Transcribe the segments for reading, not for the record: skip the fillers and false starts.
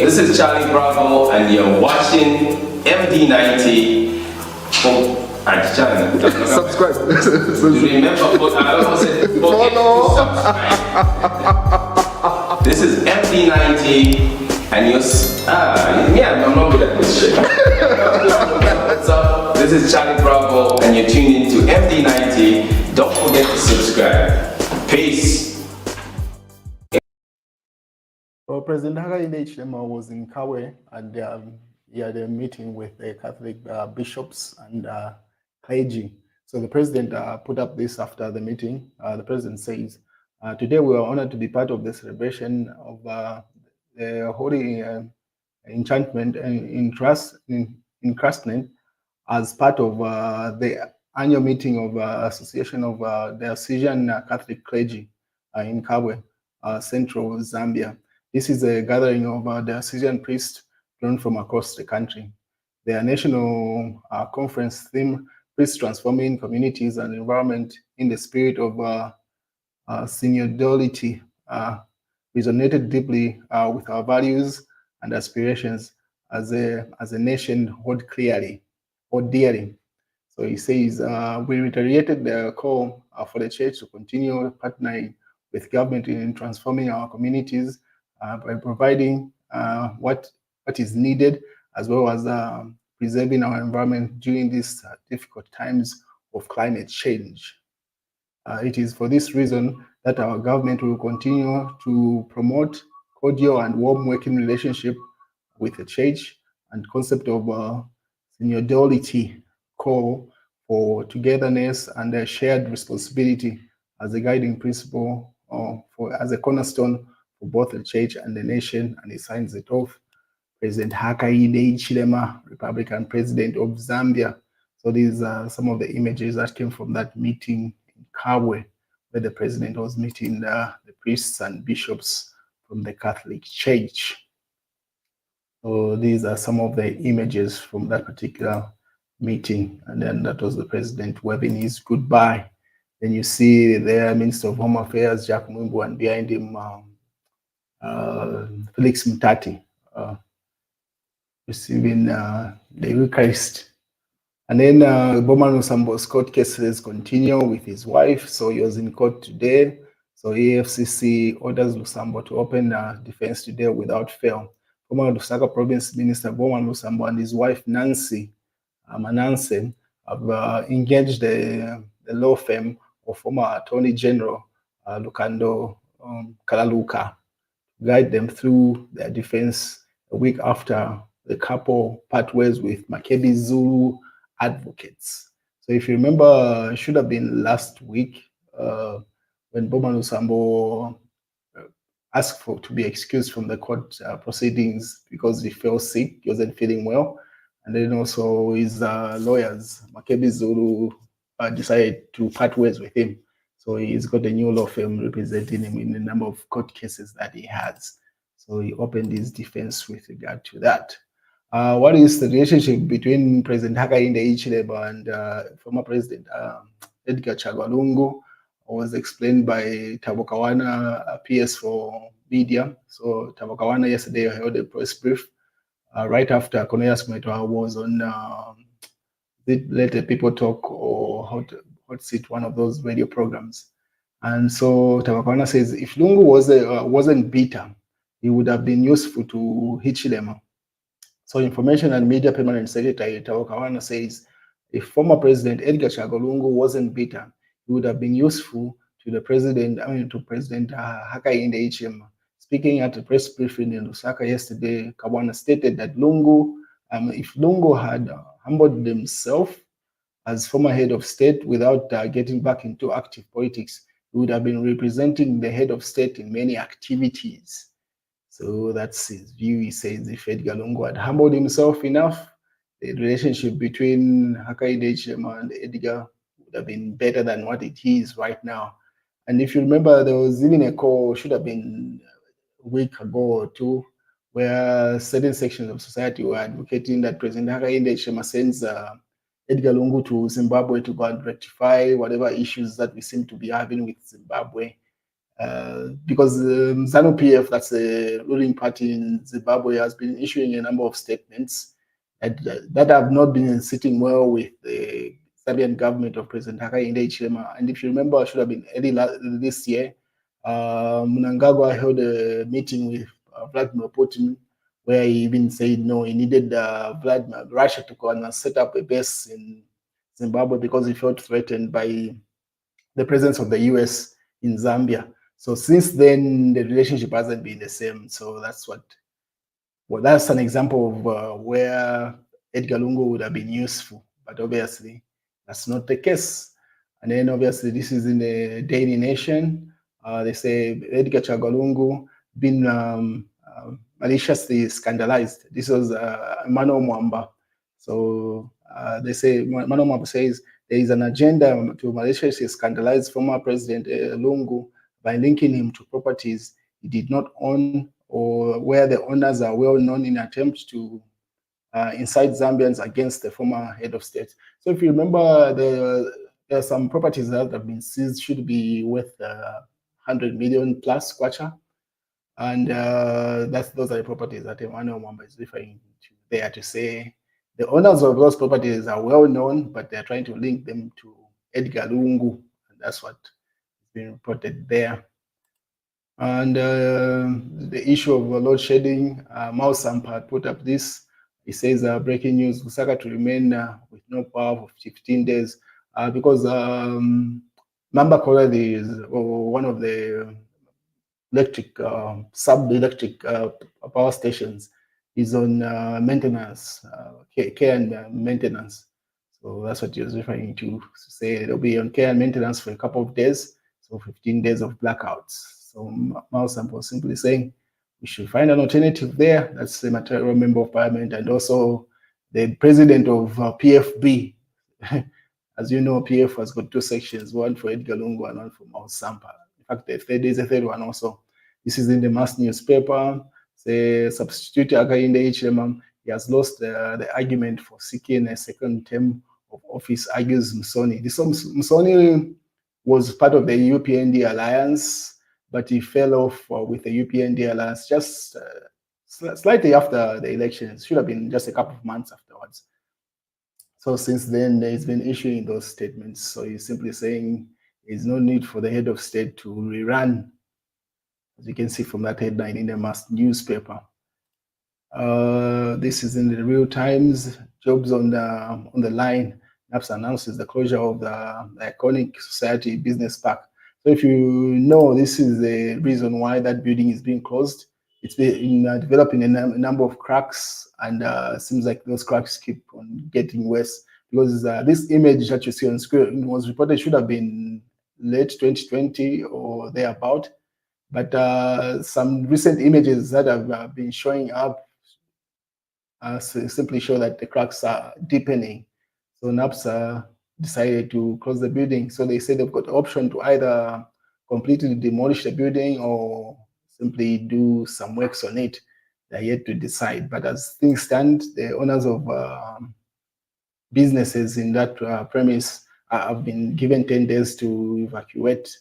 This is Charlie Bravo, and you're watching MD90. Oh, Charlie, subscribe. Remember, I don't say follow. This is MD90, and I'm not good at this shit. What's up? This is Charlie Bravo, and you're tuned in to MD90. Don't forget to subscribe. Peace. Well, President Hakainde Hichilema was in Kawe, and he had a meeting with the Catholic bishops and clergy. So the president put up this after the meeting. The president says, today we are honored to be part of the celebration of the Holy Enchantment and Entrustment as part of the annual meeting of Association of the Syrian Catholic Clergy in Kawe, central Zambia. This is a gathering of the Syrian priests drawn from across the country. Their national conference theme, Priests Transforming Communities and Environment in the Spirit of Synodality, resonated deeply with our values and aspirations as a nation hold dearly. So he says, we reiterated the call for the church to continue partnering with government in transforming our communities by providing what is needed, as well as preserving our environment during these difficult times of climate change. It is for this reason that our government will continue to promote cordial and warm working relationship with the church and concept of synodality, call for togetherness and a shared responsibility as a guiding principle as a cornerstone for both the church and the nation, and he signs it off. President Hakainde Hichilema, Republican President of Zambia. So these are some of the images that came from that meeting in Kawe, where the president was meeting the priests and bishops from the Catholic Church. So these are some of the images from that particular meeting. And then that was the president waving his goodbye. Then you see the Minister of Home Affairs, Jack Mwimbu, and behind him, Felix Mutati, receiving the Eucharist. And then Bowman Lusambo's court cases continue with his wife. So he was in court today. So AFCC orders Lusambo to open defense today without fail. Former Lusaka Province Minister Bowman Lusambo and his wife Nancy Mananse have engaged the law firm of former Attorney General Lukando Kalaluka to guide them through their defense a week after the couple part ways with Makebi Zulu advocates. So if you remember, it should have been last week when Bowman Lusambo asked to be excused from the court proceedings because he fell sick, he wasn't feeling well. And then also his lawyers, Makebi Zulu, decided to part ways with him. So he's got a new law firm representing him in a number of court cases that he has. So he opened his defense with regard to that. What is the relationship between President Hakainde Hichilema and former President Edgar Chagwa Lungu? Was explained by Tabokawana, PS for Media. So Tabokawana yesterday held a press brief right after Cornelius Metoa was on Let the People Talk or Hot Seat, one of those radio programs. And so Tabokawana says if Lungu wasn't bitter, he would have been useful to Hichilema. So Information and Media Permanent Secretary Tabokawana says if former President Edgar Chagwa Lungu wasn't bitter, he would have been useful to the president, to President Hakainde Hichilema. Speaking at a press briefing in Lusaka yesterday, Kawana stated that Lungu, if Lungu had humbled himself as former head of state without getting back into active politics, he would have been representing the head of state in many activities. So that's his view. He says if Edgar Lungu had humbled himself enough, the relationship between Hakainde Hichilema and Edgar would have been better than what it is right now. And if you remember, there was even a call, should have been a week ago or two, where certain sections of society were advocating that President Hakainde Hichilema sends Edgar Lungu to Zimbabwe to go and rectify whatever issues that we seem to be having with Zimbabwe. because ZANU-PF, that's the ruling party in Zimbabwe, has been issuing a number of statements that have not been sitting well with the Serbian government of President Hakainde Hichilema. And if you remember, it should have been early this year, Mnangagwa held a meeting with Vladimir Putin, where he even said no, he needed Russia to go and set up a base in Zimbabwe because he felt threatened by the presence of the US in Zambia. So since then, the relationship hasn't been the same. So that's that's an example of where Edgar Lungu would have been useful, but obviously that's not the case. And then obviously this is in the Daily Nation. They say Edgar Chagwa been maliciously scandalized. This was Mano Mwamba. So they say, Mano Mwamba says, there is an agenda to maliciously scandalize former President Lungu by linking him to properties he did not own or where the owners are well known in attempt to incite Zambians against the former head of state. So if you remember, there are some properties that have been seized, should be worth 100 million plus kwacha. And those are the properties that Emmanuel Mwamba is referring to there, to say the owners of those properties are well known, but they're trying to link them to Edgar Lungu. And that's what has been reported there. And the issue of load shedding, Mao Sampa put up this. He says, breaking news, Lusaka to remain with no power for 15 days because Mamba Koladi is one of the electric, sub-electric power stations, is on maintenance, care and maintenance. So that's what he was referring to say they'll be on care and maintenance for a couple of days, so 15 days of blackouts. So Mao Sampo was simply saying we should find an alternative there. That's the material member of parliament and also the president of PFB. As you know, PF has got two sections, one for Edgar Lungu and one for Mao Sampa. In fact, the third is a third one also. This is in the mass newspaper. The substitute Hakainde Hichilema, he has lost the argument for seeking a second term of office, argues Musoni. This Musoni was part of the UPND alliance, but he fell off with the UPND alliance just slightly after the elections. Should have been just a couple of months afterwards. So since then, he's been issuing those statements. So he's simply saying there's no need for the head of state to rerun, as you can see from that headline in the mass newspaper. This is in the Real Times. Jobs on the line. NAPS announces the closure of the iconic Society Business Park. So if you know, this is the reason why that building is being closed. It's been developing a number of cracks, and seems like those cracks keep on getting worse, because this image that you see on screen was reported should have been late 2020 or thereabout. But some recent images that have been showing up simply show that the cracks are deepening. So NAPS decided to close the building. So they said they've got the option to either completely demolish the building or simply do some works on it. They're yet to decide. But as things stand, the owners of businesses in that premise have been given 10 days to evacuate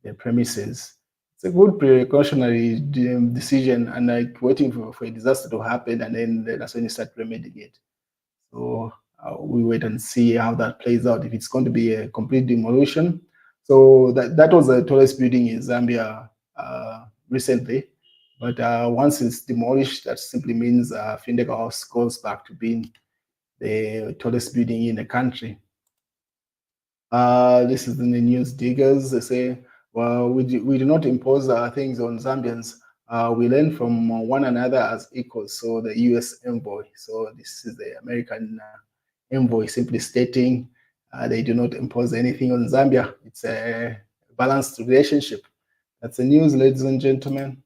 the premises. It's a good precautionary decision, and like waiting for a disaster to happen, and then that's when you start remedying it. So we wait and see how that plays out, if it's going to be a complete demolition. So that was the tallest building in Zambia recently. But once it's demolished, that simply means Findeka House goes back to being the tallest building in the country. This is in the News Diggers. They say, well, we do not impose things on Zambians. We learn from one another as equals. So the US envoy. So this is the American envoy simply stating they do not impose anything on Zambia. It's a balanced relationship. That's the news, ladies and gentlemen.